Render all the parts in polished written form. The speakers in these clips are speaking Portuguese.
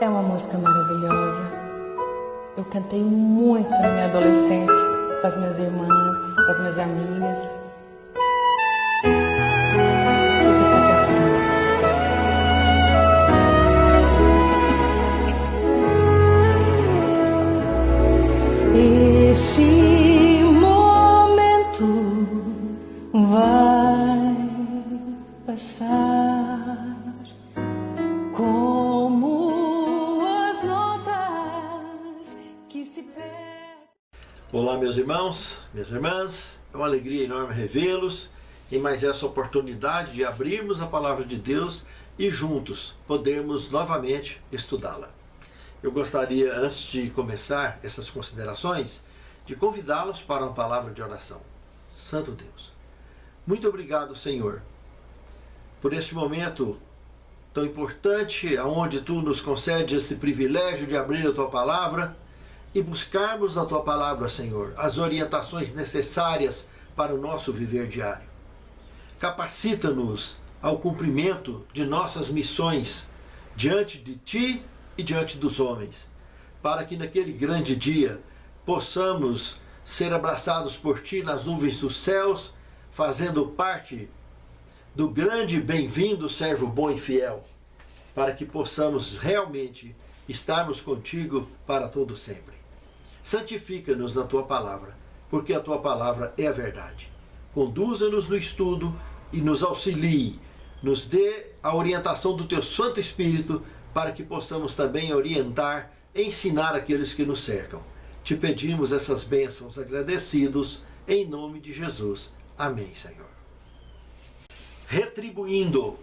É uma música maravilhosa. Eu cantei muito na minha adolescência, com as minhas irmãs, com as minhas amigas. Escuta essa canção. Este momento vai passar como as notas que se perdem. Olá, meus irmãos, minhas irmãs, é uma alegria enorme revê-los em mais essa oportunidade de abrirmos a Palavra de Deus e juntos podermos novamente estudá-la. Eu gostaria, antes de começar essas considerações, de convidá-los para uma palavra de oração. Santo Deus, muito obrigado, Senhor, por este momento tão importante, onde Tu nos concedes esse privilégio de abrir a Tua Palavra e buscarmos na Tua Palavra, Senhor, as orientações necessárias para o nosso viver diário. Capacita-nos ao cumprimento de nossas missões diante de Ti e diante dos homens, para que naquele grande dia possamos ser abraçados por Ti nas nuvens dos céus, fazendo parte do grande bem-vindo servo bom e fiel, para que possamos realmente estarmos contigo para todo sempre. Santifica-nos na Tua Palavra, porque a Tua Palavra é a verdade. Conduza-nos no estudo e nos auxilie, nos dê a orientação do Teu Santo Espírito, para que possamos também orientar, ensinar aqueles que nos cercam. Te pedimos essas bênçãos agradecidos, em nome de Jesus. Amém, Senhor. Retribuindo.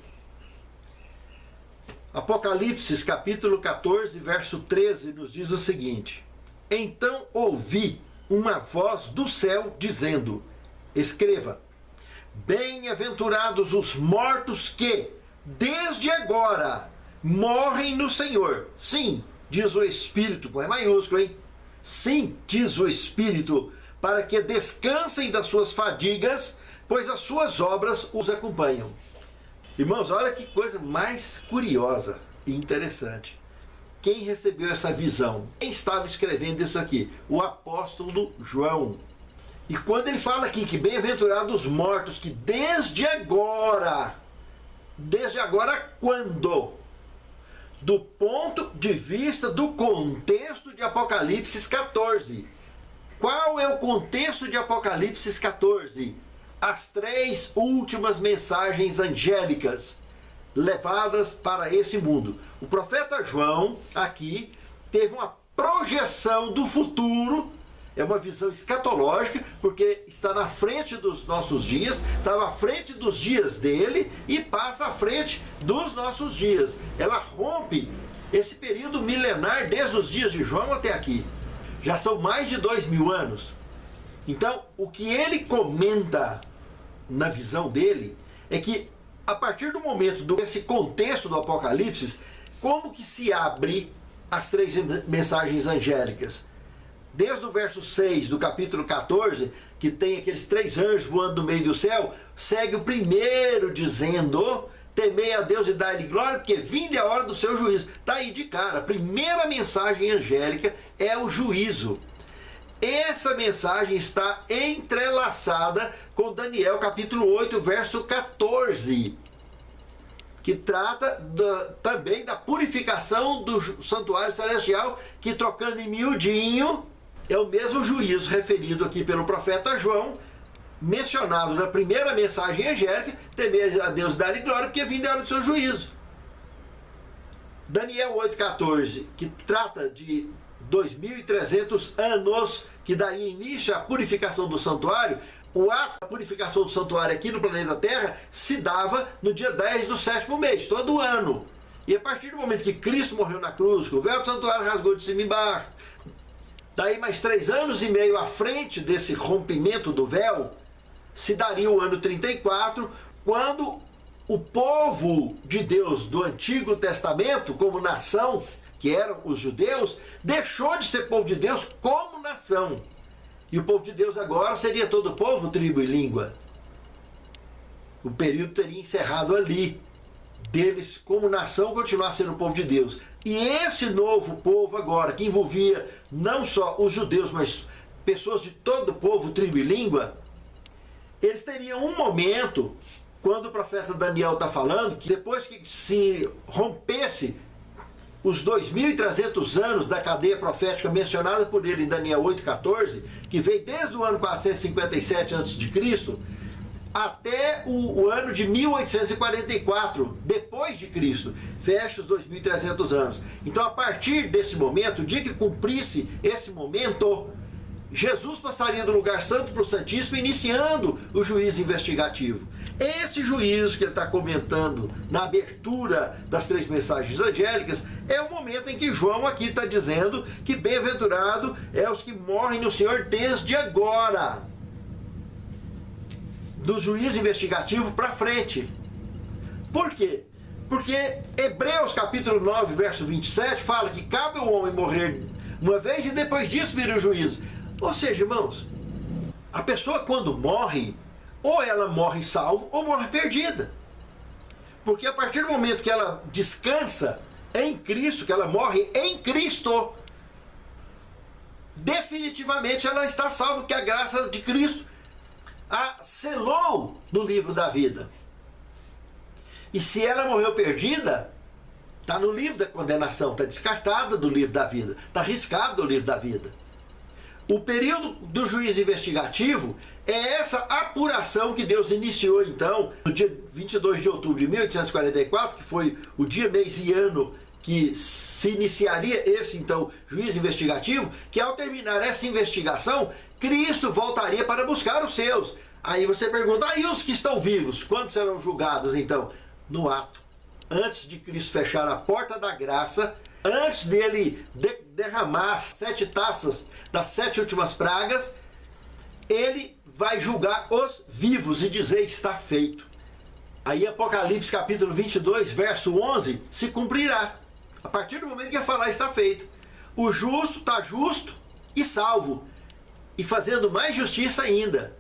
Apocalipse, capítulo 14, verso 13, nos diz o seguinte: Então ouvi uma voz do céu dizendo, escreva, bem-aventurados os mortos que, desde agora, morrem no Senhor. Sim, diz o Espírito, com E maiúsculo, hein? Sim, diz o Espírito, para que descansem das suas fadigas, pois as suas obras os acompanham. Irmãos, olha que coisa mais curiosa e interessante. Quem recebeu essa visão? Quem estava escrevendo isso aqui? O apóstolo João. E quando ele fala aqui que bem-aventurados os mortos que desde agora quando? Do ponto de vista do contexto de Apocalipse 14. Qual é o contexto de Apocalipse 14? As 3 últimas mensagens angélicas levadas para esse mundo. O profeta João, aqui, teve uma projeção do futuro, é uma visão escatológica, porque está na frente dos nossos dias, estava à frente dos dias dele e passa à frente dos nossos dias. Ela rompe esse período milenar desde os dias de João até aqui. Já são mais de 2000 anos. Então, o que ele comenta na visão dele é que, a partir do momento desse contexto do Apocalipse, como que se abre as 3 mensagens angélicas? Desde o verso 6 do capítulo 14, que tem aqueles 3 anjos voando no meio do céu, segue o primeiro dizendo, temei a Deus e dai-lhe glória, porque vinda é a hora do seu juízo. Está aí de cara, a primeira mensagem angélica é o juízo. Essa mensagem está entrelaçada com Daniel capítulo 8, verso 14, que trata também da purificação do santuário celestial, que, trocando em miudinho, é o mesmo juízo referido aqui pelo profeta João, mencionado na primeira mensagem angélica, temer a Deus e dar-lhe glória, porque vinda é a hora do seu juízo. Daniel 8,14, que trata de 2300 anos, que daria início à purificação do santuário. O ato da purificação do santuário aqui no planeta Terra se dava no dia 10 do 7º mês, todo ano. E a partir do momento que Cristo morreu na cruz, que o véu do santuário rasgou de cima e embaixo, daí mais 3 anos e meio à frente desse rompimento do véu, se daria o ano 34, quando o povo de Deus do Antigo Testamento, como nação, que eram os judeus, deixou de ser povo de Deus como nação. E o povo de Deus agora seria todo povo, tribo e língua. O período teria encerrado ali. deles, como nação, continuar sendo o povo de Deus. E esse novo povo agora, que envolvia não só os judeus, mas pessoas de todo o povo, tribo e língua, eles teriam um momento, quando o profeta Daniel está falando, que depois que se rompesse os 2.300 anos da cadeia profética mencionada por ele em Daniel 8,14, que veio desde o ano 457 a.C., até o ano de 1844, depois de Cristo, fecha os 2.300 anos. Então, a partir desse momento, o dia que cumprisse esse momento, Jesus passaria do lugar santo para o santíssimo, iniciando o juízo investigativo. Esse juízo que ele está comentando na abertura das 3 mensagens angélicas é o momento em que João aqui está dizendo que bem-aventurado é os que morrem no Senhor desde agora, do juízo investigativo para frente. Por quê? Porque Hebreus capítulo 9, verso 27 fala que cabe ao homem morrer uma vez e depois disso vir o juízo. Ou seja, irmãos, a pessoa quando morre, ou ela morre salvo ou morre perdida. Porque a partir do momento que ela descansa em Cristo, que ela morre em Cristo, definitivamente ela está salva, porque a graça de Cristo a selou no livro da vida. E se ela morreu perdida, está no livro da condenação, está descartada do livro da vida, está riscada do livro da vida. O período do juízo investigativo é essa apuração que Deus iniciou então, no dia 22 de outubro de 1844, que foi o dia, mês e ano que se iniciaria esse então juízo investigativo, que ao terminar essa investigação, Cristo voltaria para buscar os seus. Aí você pergunta, e os que estão vivos, quando serão julgados então? No ato, antes de Cristo fechar a porta da graça, antes dele derramar as 7 taças das 7 últimas pragas, ele vai julgar os vivos e dizer, está feito. Aí Apocalipse capítulo 22, verso 11, se cumprirá. A partir do momento que ele falar, está feito. O justo está justo e salvo, e fazendo mais justiça ainda,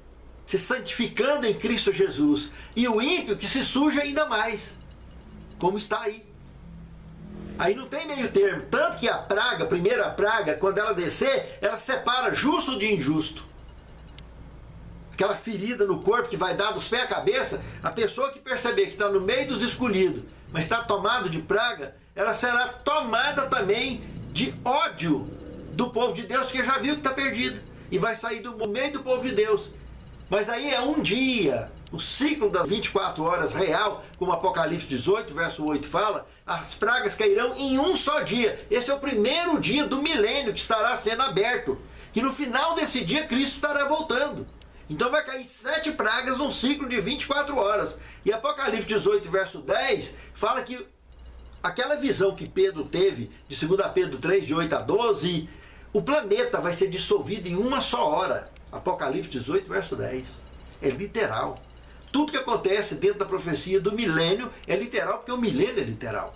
se santificando em Cristo Jesus. E o ímpio que se suja ainda mais, como está aí. Aí não tem meio termo. Tanto que a praga, a primeira praga, quando ela descer, ela separa justo de injusto. Aquela ferida no corpo que vai dar dos pés à cabeça, a pessoa que perceber que está no meio dos escolhidos, mas está tomado de praga, ela será tomada também de ódio do povo de Deus, porque já viu que está perdida. E vai sair do meio do povo de Deus. Mas aí é um dia. O ciclo das 24 horas real, como Apocalipse 18, verso 8 fala, as pragas cairão em um só dia. Esse é o primeiro dia do milênio que estará sendo aberto. Que no final desse dia Cristo estará voltando. Então vai cair 7 pragas num ciclo de 24 horas. E Apocalipse 18, verso 10, fala que aquela visão que Pedro teve, de 2 Pedro 3, de 8 a 12, o planeta vai ser dissolvido em uma só hora. Apocalipse 18, verso 10. É literal. Tudo que acontece dentro da profecia do milênio é literal, porque o milênio é literal.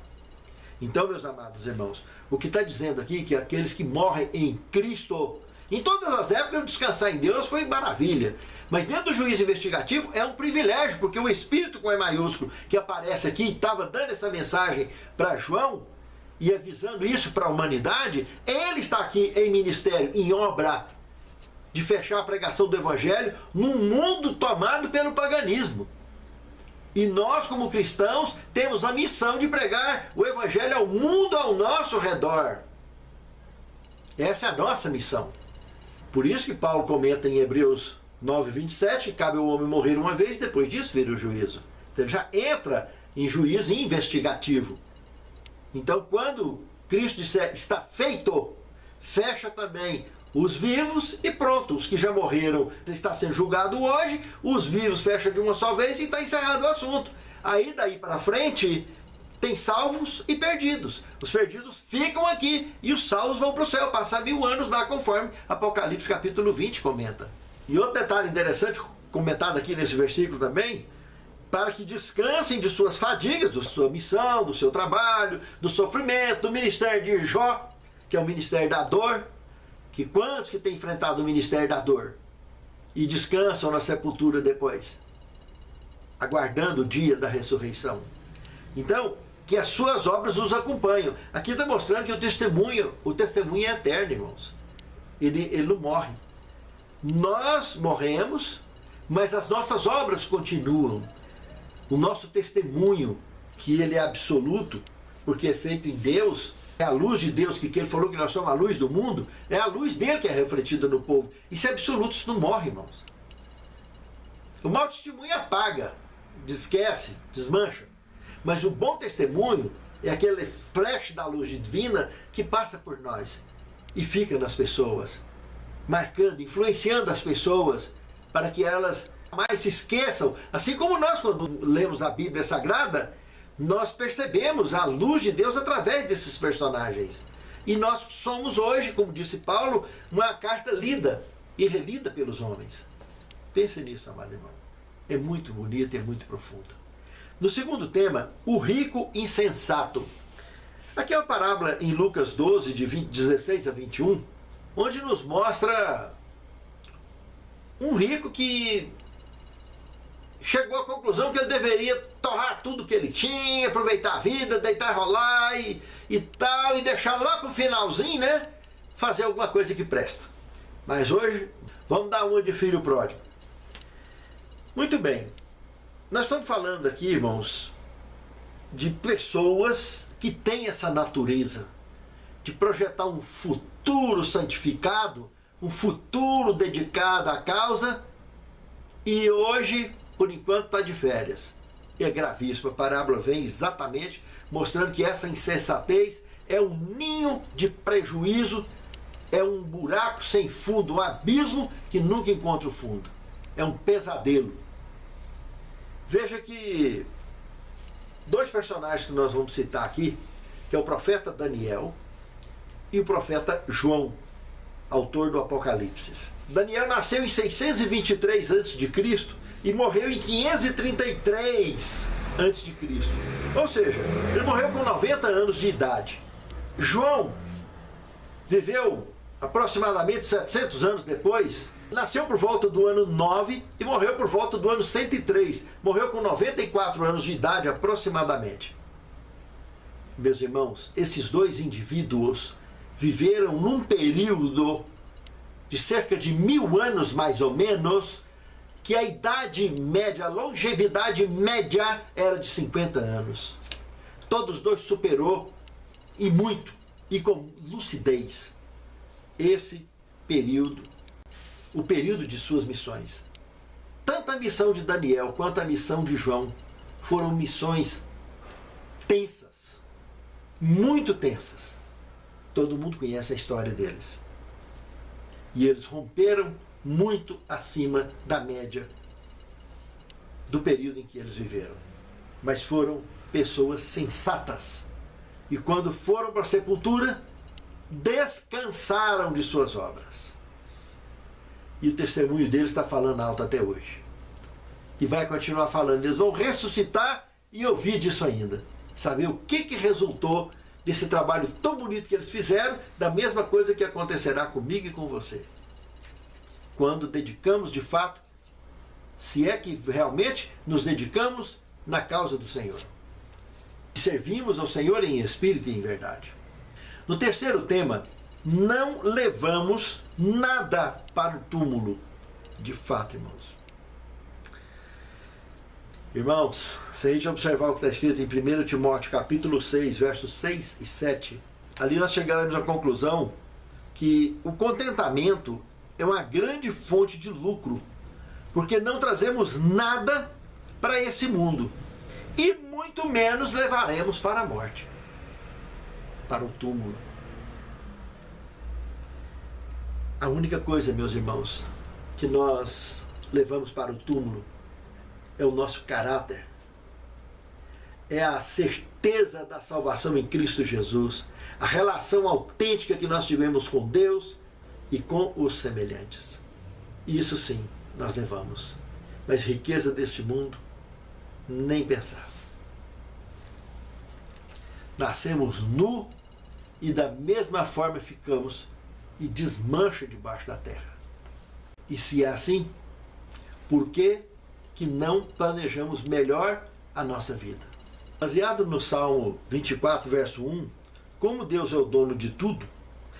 Então, meus amados irmãos, o que está dizendo aqui é que aqueles que morrem em Cristo, em todas as épocas, descansar em Deus foi maravilha. Mas dentro do juízo investigativo é um privilégio, porque o Espírito com E maiúsculo que aparece aqui, estava dando essa mensagem para João e avisando isso para a humanidade, ele está aqui em ministério, em obra, de fechar a pregação do Evangelho num mundo tomado pelo paganismo. E nós, como cristãos, temos a missão de pregar o Evangelho ao mundo ao nosso redor. Essa é a nossa missão. Por isso que Paulo comenta em Hebreus 9, 27, que cabe ao homem morrer uma vez, depois disso vir o juízo. Então ele já entra em juízo investigativo. Então quando Cristo disser está feito, fecha também os vivos e pronto, os que já morreram está sendo julgado hoje, os vivos fecham de uma só vez e está encerrado o assunto. Aí daí para frente tem salvos e perdidos. Os perdidos ficam aqui e os salvos vão para o céu, passar 1000 anos lá, conforme Apocalipse capítulo 20 comenta. E outro detalhe interessante comentado aqui nesse versículo também, para que descansem de suas fadigas, da sua missão, do seu trabalho, do sofrimento, do ministério de Jó, que é o ministério da dor. Que quantos que têm enfrentado o ministério da dor e descansam na sepultura depois, aguardando o dia da ressurreição? Então, que as suas obras os acompanham. Aqui está mostrando que o testemunho é eterno, irmãos. Ele não morre. Nós morremos, mas as nossas obras continuam. O nosso testemunho, que ele é absoluto, porque é feito em Deus, é a luz de Deus, que ele falou que nós somos a luz do mundo, é a luz dele que é refletida no povo. Isso é absoluto, isso não morre, irmãos. O mau testemunho apaga, esquece, desmancha. Mas o bom testemunho é aquele flash da luz divina que passa por nós e fica nas pessoas, marcando, influenciando as pessoas para que elas mais se esqueçam. Assim como nós, quando lemos a Bíblia Sagrada, nós percebemos a luz de Deus através desses personagens. E nós somos hoje, como disse Paulo, uma carta lida e relida pelos homens. Pense nisso, amado irmão. É muito bonito e é muito profundo. No segundo tema, o rico insensato. Aqui é uma parábola em Lucas 12, de 16 a 21, onde nos mostra um rico que chegou à conclusão que ele deveria torrar tudo que ele tinha, aproveitar a vida, deitar, rolar e tal, e deixar lá para o finalzinho, né? Fazer alguma coisa que presta. Mas hoje, vamos dar uma de filho pródigo. Muito bem. Nós estamos falando aqui, irmãos, de pessoas que têm essa natureza de projetar um futuro santificado, um futuro dedicado à causa, e hoje, por enquanto, está de férias. E é gravíssimo. A parábola vem exatamente mostrando que essa insensatez é um ninho de prejuízo, é um buraco sem fundo, um abismo que nunca encontra o fundo. É um pesadelo. Veja que dois personagens que nós vamos citar aqui, que é o profeta Daniel e o profeta João, autor do Apocalipse. Daniel nasceu em 623 a.C. e morreu em 533 a.C. Ou seja, ele morreu com 90 anos de idade. João viveu aproximadamente 700 anos depois. Nasceu por volta do ano 9 e morreu por volta do ano 103. Morreu com 94 anos de idade aproximadamente. Meus irmãos, esses dois indivíduos viveram num período de cerca de 1000 anos mais ou menos, que a idade média, a longevidade média era de 50 anos. Todos dois superou, e muito, e com lucidez, esse período, o período de suas missões. Tanto a missão de Daniel quanto a missão de João foram missões tensas, muito tensas. Todo mundo conhece a história deles. E eles romperam muito acima da média do período em que eles viveram. Mas foram pessoas sensatas. E quando foram para a sepultura, descansaram de suas obras. E o testemunho deles está falando alto até hoje. E vai continuar falando. Eles vão ressuscitar e ouvir disso ainda. Saber o que resultou desse trabalho tão bonito que eles fizeram, da mesma coisa que acontecerá comigo e com você. Quando dedicamos de fato, se é que realmente nos dedicamos na causa do Senhor. Servimos ao Senhor em espírito e em verdade. No terceiro tema, não levamos nada para o túmulo. De fato, irmãos. Irmãos, se a gente observar o que está escrito em 1 Timóteo capítulo 6, versos 6 e 7, ali nós chegaremos à conclusão que o contentamento é uma grande fonte de lucro, porque não trazemos nada para esse mundo, e muito menos levaremos para a morte, para o túmulo. A única coisa, meus irmãos, que nós levamos para o túmulo é o nosso caráter, é a certeza da salvação em Cristo Jesus, a relação autêntica que nós tivemos com Deus e com os semelhantes. Isso sim, nós levamos. Mas riqueza deste mundo, nem pensar. Nascemos nu e da mesma forma ficamos e desmancha debaixo da terra. E se é assim, por que não planejamos melhor a nossa vida? Baseado no Salmo 24, verso 1, como Deus é o dono de tudo,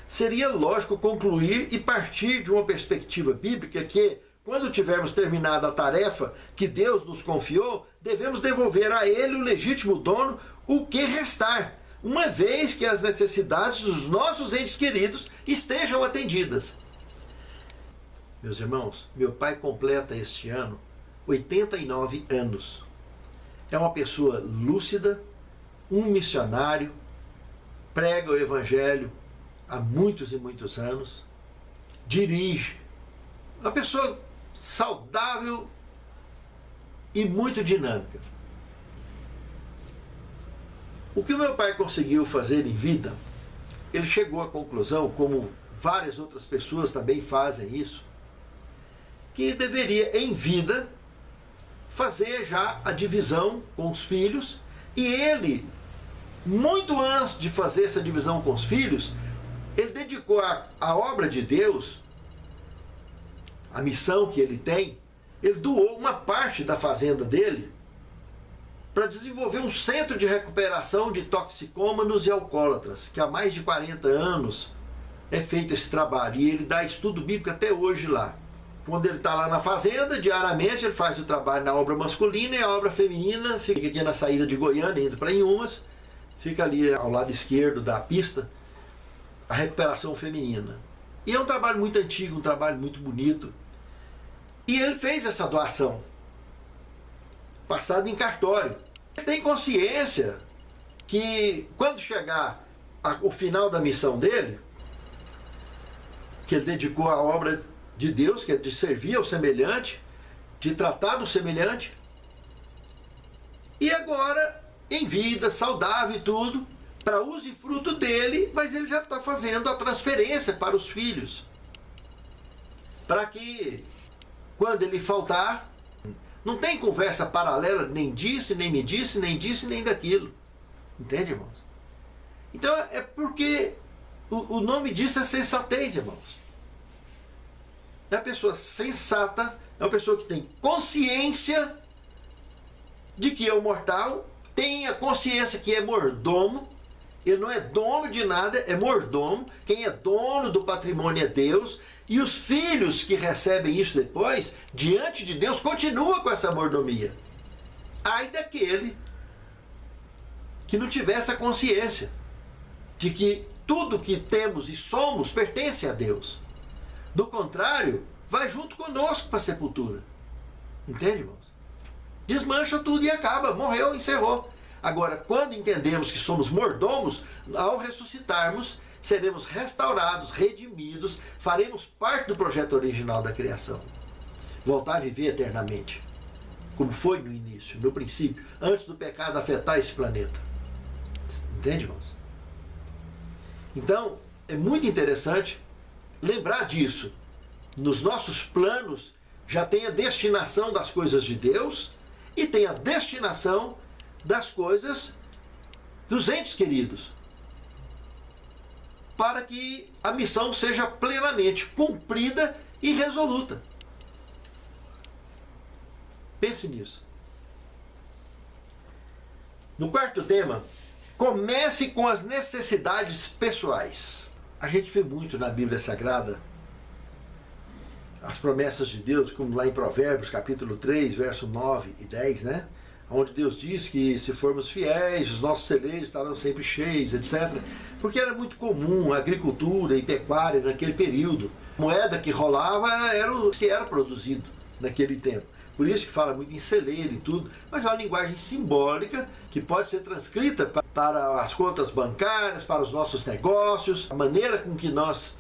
seria lógico concluir e partir de uma perspectiva bíblica que, quando tivermos terminado a tarefa que Deus nos confiou, devemos devolver a Ele, o legítimo dono, o que restar, uma vez que as necessidades dos nossos entes queridos estejam atendidas. Meus irmãos, meu pai completa este ano 89 anos. É uma pessoa lúcida, um missionário, prega o Evangelho há muitos e muitos anos, dirige, uma pessoa saudável e muito dinâmica. O que o meu pai conseguiu fazer em vida, ele chegou à conclusão, como várias outras pessoas também fazem isso, que deveria, em vida, fazer já a divisão com os filhos, e ele, muito antes de fazer essa divisão com os filhos, ele dedicou a obra de Deus, a missão que ele tem, ele doou uma parte da fazenda dele para desenvolver um centro de recuperação de toxicômanos e alcoólatras, que há mais de 40 anos é feito esse trabalho, e ele dá estudo bíblico até hoje lá. Quando ele está lá na fazenda, diariamente ele faz o trabalho na obra masculina, e a obra feminina fica aqui na saída de Goiânia, indo para Inhumas, fica ali ao lado esquerdo da pista, a recuperação feminina. E é um trabalho muito antigo, um trabalho muito bonito. E ele fez essa doação, passada em cartório. Ele tem consciência que quando chegar o final da missão dele, que ele dedicou à obra de Deus, que é de servir ao semelhante, de tratar do semelhante, e agora, em vida, saudável e tudo, para uso e fruto dele, mas ele já está fazendo a transferência para os filhos, para que, quando ele faltar, não tem conversa paralela, nem disse, nem me disse, nem disse, nem daquilo. Entende, irmãos? Então é porque o nome disso é sensatez, irmãos. É uma pessoa sensata, é uma pessoa que tem consciência de que é um mortal, tem a consciência que é mordomo. Ele não é dono de nada, é mordomo. Quem é dono do patrimônio é Deus. E os filhos que recebem isso depois, diante de Deus, continuam com essa mordomia. Ai daquele que não tiver essa consciência de que tudo que temos e somos pertence a Deus. Do contrário, vai junto conosco para a sepultura. Entende, irmãos? Desmancha tudo e acaba. Morreu, encerrou. Agora, quando entendemos que somos mordomos, ao ressuscitarmos, seremos restaurados, redimidos, faremos parte do projeto original da criação. Voltar a viver eternamente, como foi no início, no princípio, antes do pecado afetar esse planeta. Entende, irmãos? Então, é muito interessante lembrar disso. Nos nossos planos já tem a destinação das coisas de Deus e tem a destinação das coisas dos entes queridos, para que a missão seja plenamente cumprida e resoluta. Pense nisso. No quarto tema, comece com as necessidades pessoais. A gente vê muito na Bíblia Sagrada as promessas de Deus, como lá em Provérbios, capítulo 3, verso 9 e 10, né? Onde Deus diz que se formos fiéis, os nossos celeiros estarão sempre cheios, etc. Porque era muito comum a agricultura e pecuária naquele período. A moeda que rolava era o que era produzido naquele tempo. Por isso que fala muito em celeiro e tudo, mas é uma linguagem simbólica que pode ser transcrita para as contas bancárias, para os nossos negócios, a maneira com que nós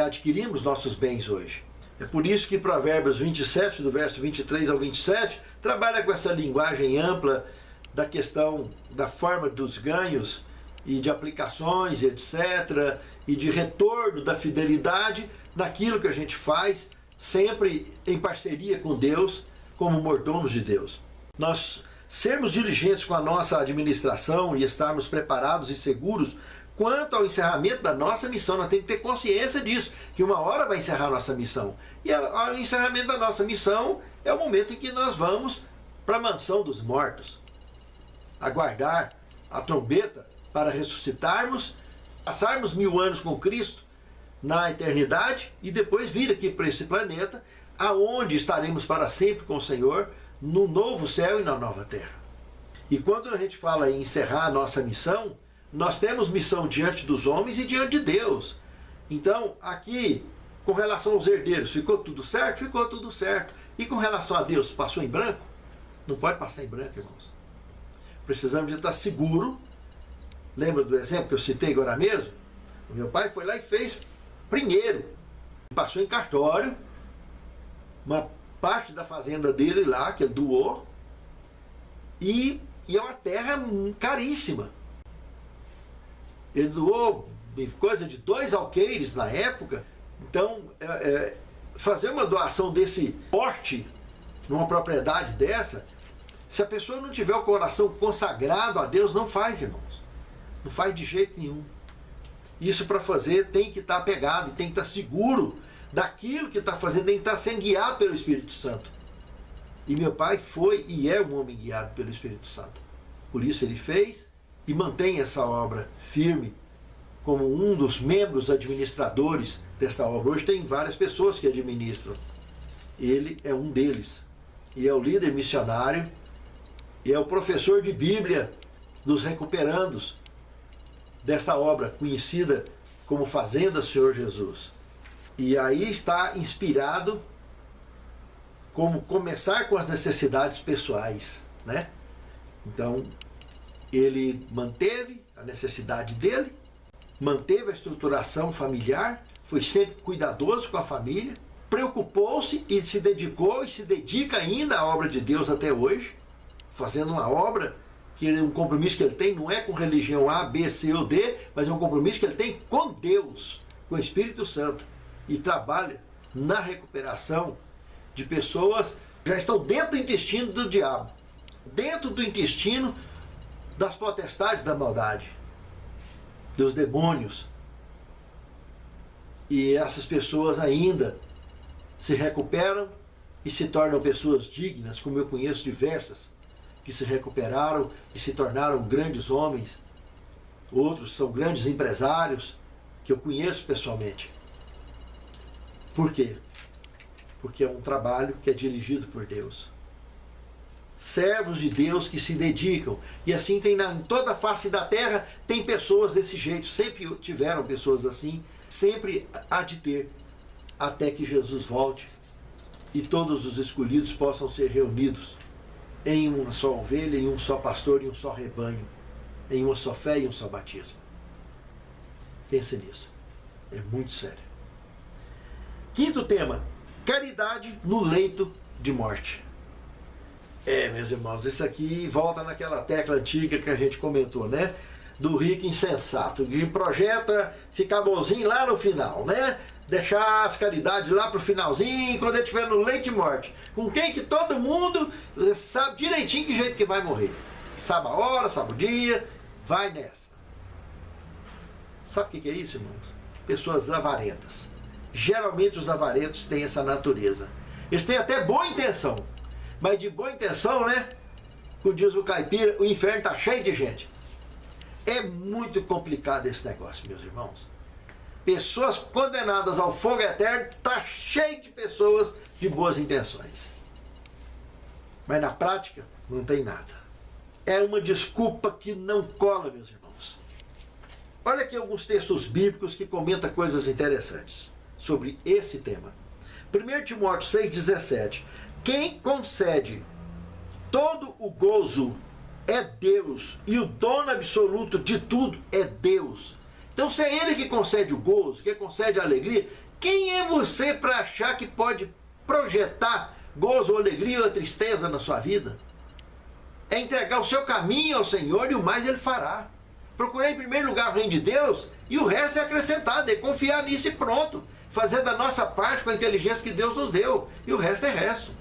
adquirimos nossos bens hoje. É por isso que Provérbios 27, do verso 23 ao 27, trabalha com essa linguagem ampla da questão da forma dos ganhos e de aplicações, etc., e de retorno da fidelidade naquilo que a gente faz, sempre em parceria com Deus, como mordomos de Deus. Nós sermos diligentes com a nossa administração e estarmos preparados e seguros quanto ao encerramento da nossa missão. Nós temos que ter consciência disso, que uma hora vai encerrar a nossa missão. E o encerramento da nossa missão é o momento em que nós vamos para a mansão dos mortos. aguardar a trombeta para ressuscitarmos, passarmos 1000 anos com Cristo na eternidade e depois vir aqui para esse planeta, aonde estaremos para sempre com o Senhor, no novo céu e na nova terra. E quando a gente fala em encerrar a nossa missão, nós temos missão diante dos homens e diante de Deus. Então, aqui, com relação aos herdeiros, ficou tudo certo? Ficou tudo certo. E com relação a Deus, passou em branco? Não pode passar em branco, irmãos. Precisamos de estar seguro. Lembra do exemplo que eu citei agora mesmo? O meu pai foi lá e fez primeiro. Passou em cartório, uma parte da fazenda dele lá, que ele doou, e é uma terra caríssima. Ele doou coisa de 2 alqueires na época. Então, fazer uma doação desse porte numa propriedade dessa, se a pessoa não tiver o coração consagrado a Deus, não faz, irmãos. Não faz de jeito nenhum. Isso para fazer tem que estar apegado e tem que estar seguro daquilo que está fazendo, tem que estar sendo guiado pelo Espírito Santo. E meu pai foi e é um homem guiado pelo Espírito Santo. Por isso ele fez e mantém essa obra firme como um dos membros administradores dessa obra. Hoje tem várias pessoas que administram. Ele é um deles. E é o líder missionário e é o professor de Bíblia dos recuperandos desta obra conhecida como Fazenda Senhor Jesus. E aí está inspirado como começar com as necessidades pessoais, né? Então, ele manteve a necessidade dele, manteve a estruturação familiar, foi sempre cuidadoso com a família, preocupou-se e se dedicou e se dedica ainda à obra de Deus até hoje, fazendo uma obra que um compromisso que ele tem não é com religião A, B, C ou D, mas é um compromisso que ele tem com Deus, com o Espírito Santo, e trabalha na recuperação de pessoas que já estão dentro do intestino do diabo, dentro do intestino das potestades da maldade, dos demônios. E essas pessoas ainda se recuperam e se tornam pessoas dignas, como eu conheço diversas, que se recuperaram e se tornaram grandes homens. Outros são grandes empresários, que eu conheço pessoalmente. Por quê? Porque é um trabalho que é dirigido por Deus. Servos de Deus que se dedicam. E assim tem em toda a face da terra, tem pessoas desse jeito. Sempre tiveram pessoas assim, sempre há de ter, até que Jesus volte e todos os escolhidos possam ser reunidos em uma só ovelha, em um só pastor, em um só rebanho, em uma só fé e um só batismo. Pense nisso. É muito sério. Quinto tema: caridade no leito de morte. Meus irmãos, isso aqui volta naquela tecla antiga que a gente comentou, né? Do rico insensato, que projeta ficar bonzinho lá no final, né? Deixar as caridades lá pro finalzinho, quando ele estiver no leito de morte. Com quem que todo mundo sabe direitinho que jeito que vai morrer. Sabe a hora, sabe o dia, vai nessa. Sabe o que é isso, irmãos? Pessoas avarentas. Geralmente os avarentos têm essa natureza. Eles têm até boa intenção. Mas de boa intenção, né? Como diz o caipira, o inferno está cheio de gente. É muito complicado esse negócio, meus irmãos. Pessoas condenadas ao fogo eterno, está cheio de pessoas de boas intenções. Mas na prática, não tem nada. É uma desculpa que não cola, meus irmãos. Olha aqui alguns textos bíblicos que comentam coisas interessantes sobre esse tema. 1 Timóteo 6,17. Quem concede todo o gozo é Deus, e o dono absoluto de tudo é Deus. Então, se é Ele que concede o gozo, que concede a alegria, quem é você para achar que pode projetar gozo, ou alegria ou tristeza na sua vida? É entregar o seu caminho ao Senhor e o mais Ele fará. Procurar em primeiro lugar o reino de Deus e o resto é acrescentado, é confiar nisso e pronto. Fazer da nossa parte com a inteligência que Deus nos deu, e o resto é resto.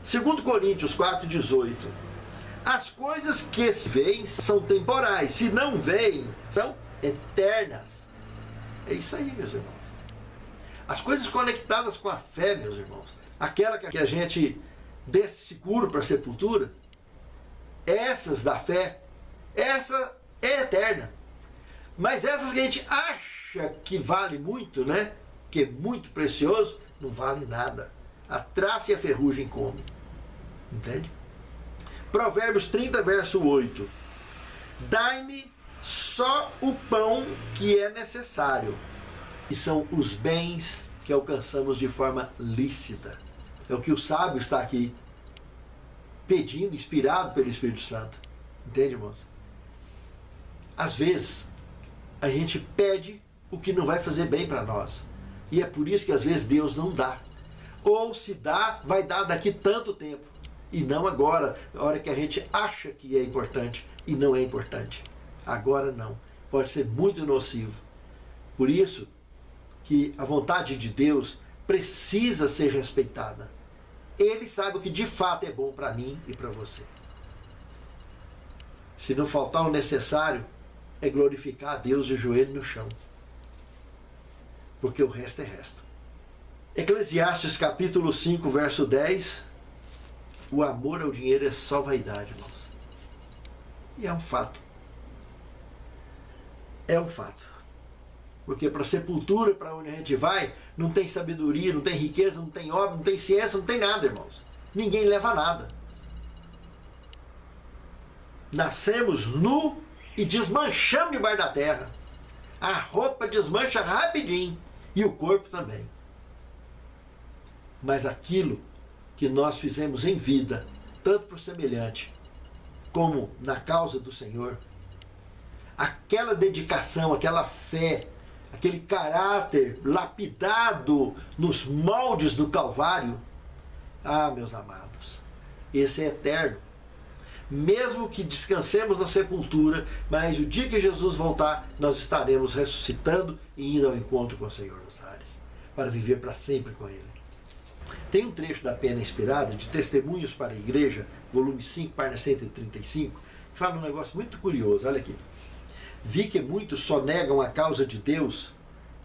2 Coríntios 4,18. As coisas que se veem são temporais, se não veem, são eternas. É isso aí, meus irmãos. As coisas conectadas com a fé, meus irmãos, aquela que a gente desce seguro para a sepultura, essas da fé, essa é eterna. Mas essas que a gente acha que vale muito, né? Que é muito precioso, não vale nada. A traça e a ferrugem come. Entende? Provérbios 30, verso 8. Dai-me só o pão que é necessário. E são os bens que alcançamos de forma lícita. É o que o sábio está aqui pedindo, inspirado pelo Espírito Santo. Entende, irmãos? Às vezes, a gente pede o que não vai fazer bem para nós. E é por isso que às vezes Deus não dá. Ou se dá, vai dar daqui tanto tempo. E não agora, na hora que a gente acha que é importante e não é importante. Agora não. Pode ser muito nocivo. Por isso que a vontade de Deus precisa ser respeitada. Ele sabe o que de fato é bom para mim e para você. Se não faltar o necessário, é glorificar a Deus de joelho no chão. Porque o resto é resto. Eclesiastes capítulo 5, verso 10. O amor ao dinheiro é só vaidade, irmãos. E é um fato. É um fato. Porque para a sepultura, para onde a gente vai, não tem sabedoria, não tem riqueza, não tem obra, não tem ciência, não tem nada, irmãos. Ninguém leva nada. Nascemos nu e desmanchamos debaixo da terra. A roupa desmancha rapidinho. E o corpo também. Mas aquilo que nós fizemos em vida, tanto para o semelhante, como na causa do Senhor, aquela dedicação, aquela fé, aquele caráter lapidado nos moldes do Calvário, ah, meus amados, esse é eterno. Mesmo que descansemos na sepultura, mas o dia que Jesus voltar, nós estaremos ressuscitando e indo ao encontro com o Senhor nos ares, para viver para sempre com Ele. Tem um trecho da Pena Inspirada, de Testemunhos para a Igreja, volume 5, página 135, que fala um negócio muito curioso, olha aqui. Vi que muitos só negam a causa de Deus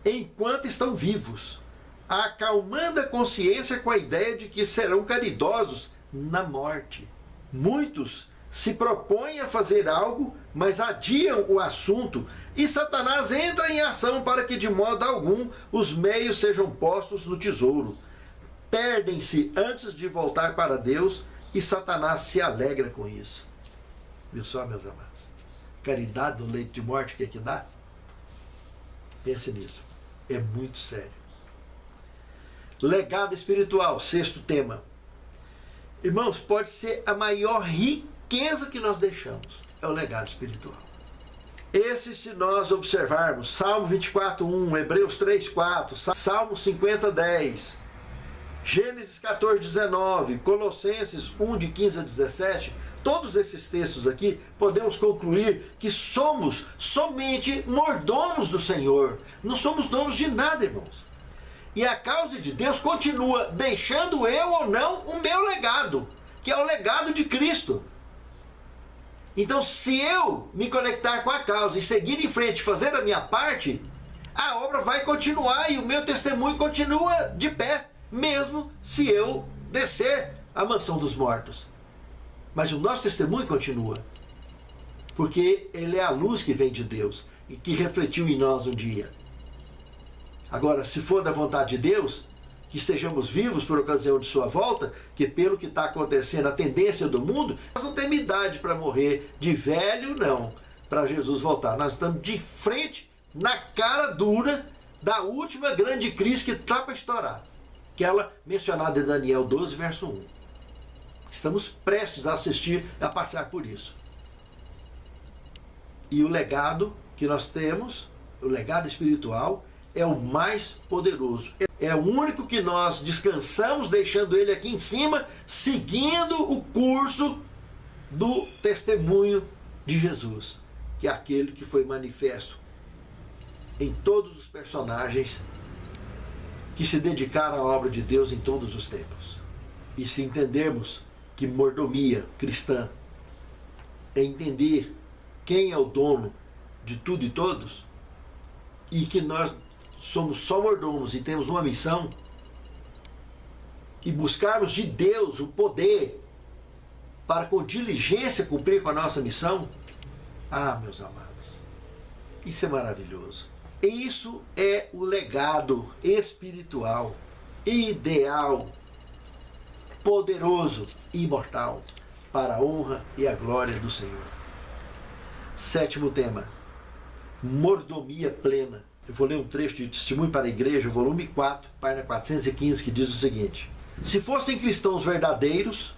enquanto estão vivos, acalmando a consciência com a ideia de que serão caridosos na morte. Muitos se propõem a fazer algo, mas adiam o assunto, e Satanás entra em ação para que de modo algum os meios sejam postos no tesouro. Perdem-se antes de voltar para Deus, e Satanás se alegra com isso. Viu só, meus amados? Caridade no leito de morte, o que é que dá? Pense nisso. É muito sério. Legado espiritual, sexto tema. Irmãos, pode ser a maior riqueza que nós deixamos. É o legado espiritual. Esse, se nós observarmos, Salmo 24:1, Hebreus 3:4, Salmo 50:10, Gênesis 14:19, Colossenses 1, de 15 a 17, todos esses textos aqui, podemos concluir que somos somente mordomos do Senhor. Não somos donos de nada, irmãos. E a causa de Deus continua deixando eu ou não o meu legado, que é o legado de Cristo. Então, se eu me conectar com a causa e seguir em frente, fazer a minha parte, a obra vai continuar e o meu testemunho continua de pé, mesmo se eu descer à mansão dos mortos. Mas o nosso testemunho continua, porque ele é a luz que vem de Deus e que refletiu em nós um dia. Agora, se for da vontade de Deus, que estejamos vivos por ocasião de sua volta, que pelo que está acontecendo, a tendência do mundo, nós não temos idade para morrer de velho, não, para Jesus voltar. Nós estamos de frente, na cara dura, da última grande crise que está para estourar. Aquela mencionada em Daniel 12, verso 1. Estamos prestes a assistir, a passar por isso. E o legado que nós temos, o legado espiritual, é o mais poderoso. É o único que nós descansamos, deixando ele aqui em cima, seguindo o curso do testemunho de Jesus, que é aquele que foi manifesto em todos os personagens que se dedicaram à obra de Deus em todos os tempos. E se entendermos que mordomia cristã é entender quem é o dono de tudo e todos, e que nós somos só mordomos e temos uma missão, e buscarmos de Deus o poder para com diligência cumprir com a nossa missão? Ah, meus amados, isso é maravilhoso. Isso é o legado espiritual, ideal, poderoso e imortal para a honra e a glória do Senhor. 7º tema, mordomia plena. Eu vou ler um trecho de Testemunho para a Igreja, volume 4, página 415, que diz o seguinte: se fossem cristãos verdadeiros,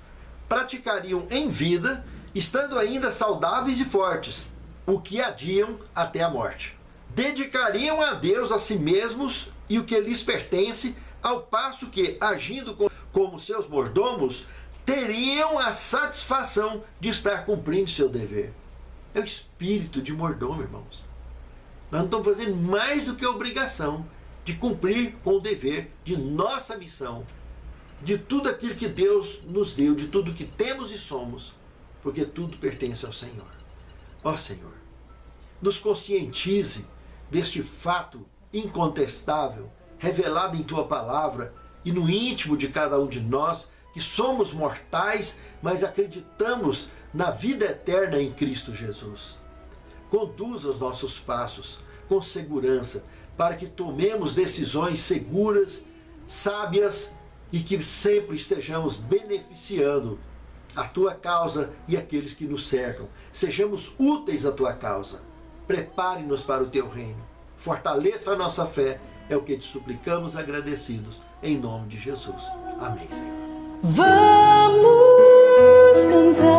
praticariam em vida, estando ainda saudáveis e fortes, o que adiam até a morte. Dedicariam a Deus a si mesmos e o que lhes pertence, ao passo que, agindo como seus mordomos, teriam a satisfação de estar cumprindo seu dever. É o espírito de mordomo, irmãos. Nós não estamos fazendo mais do que a obrigação de cumprir com o dever de nossa missão, de tudo aquilo que Deus nos deu, de tudo que temos e somos, porque tudo pertence ao Senhor. Ó Senhor, nos conscientize deste fato incontestável, revelado em Tua Palavra e no íntimo de cada um de nós, que somos mortais, mas acreditamos na vida eterna em Cristo Jesus. Conduza os nossos passos com segurança, para que tomemos decisões seguras, sábias e que sempre estejamos beneficiando a Tua causa e aqueles que nos cercam. Sejamos úteis à Tua causa. Prepare-nos para o Teu reino. Fortaleça a nossa fé. É o que te suplicamos agradecidos. Em nome de Jesus. Amém, Senhor. Vamos cantar